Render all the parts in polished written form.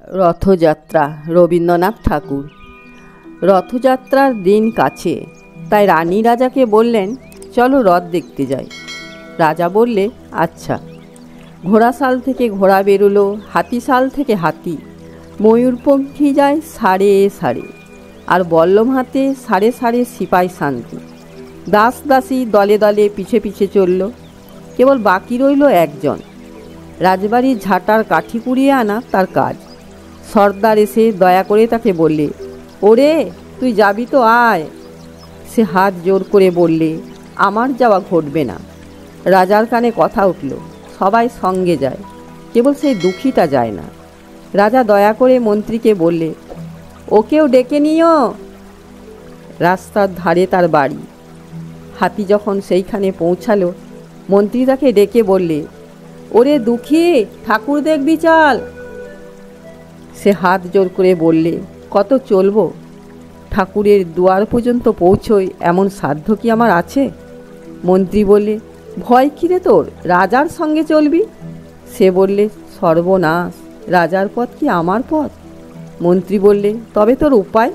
রথযাত্রা রবীন্দ্রনাথ ঠাকুর। রথযাত্রার দিন কাছে, তাই রানী রাজাকে বললেন, চলো রথ দেখতে যাই। রাজা বললে, আচ্ছা। ঘোড়াশাল থেকে ঘোড়া বেরোলো, হাতিশাল থেকে হাতি, ময়ূরপঙ্খী যায় সাড়ে সাড়ে, আর বল্লম হাতে সাড়ে সাড়ে সিপাই শান্তি। দাস দাসী দলে দলে পিছে পিছে চলল। কেবল বাকি রইল একজন। রাজবাড়ির ঝাঁটার কাঠি কুড়িয়ে আনা তার কাজ। সর্দার এসে দয়া করে তাকে বললে, ওরে তুই যাবি তো আয়। সে হাত জোর করে বললে, আমার যাওয়া ঘটবে না। রাজার কানে কথা উঠল, সবাই সঙ্গে যায়, কেবল সেই দুঃখীটা যায় না। রাজা দয়া করে মন্ত্রীকে বললে, ওকেও ডেকে নিও। রাস্তার ধারে তার বাড়ি। হাতি যখন সেইখানে পৌঁছালো, মন্ত্রী তাকে ডেকে বললে, ওরে দুঃখী, ঠাকুর দেখবি চল। সে হাত জোর করে বললে, কত চলবো? ঠাকুরের দুয়ার পর্যন্ত পৌঁছোয় এমন সাধ্য কি আমার আছে? মন্ত্রী বললে, ভয় কিরে তোর, রাজার সঙ্গে চলবি। সে বললে, সর্বনাশ, রাজার পথ কি আমার পথ? মন্ত্রী বললে, তবে তোর উপায়?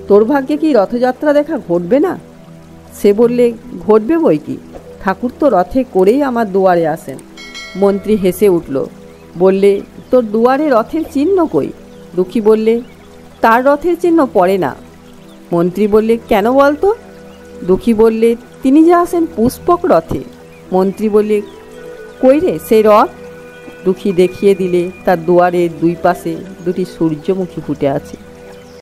তোর ভাগ্যে কি রথযাত্রা দেখা ঘটবে না? সে বললে, ঘটবে বই কি, ঠাকুর তো রথে করেই আমার দুয়ারে আসেন। মন্ত্রী হেসে উঠল, বললে, তোর দুয়ারে রথের চিহ্ন কই? দুঃখী বললে, তার রথের চিহ্ন পড়ে না। মন্ত্রী বললে, কেন বলতো? দুঃখী বললে, তিনি যে আসেন পুষ্পক রথে। মন্ত্রী বললে, কই রে সেই রথ? দুঃখী দেখিয়ে দিলে তার দুয়ারের দুই পাশে দুটি সূর্যমুখী ফুটে আছে।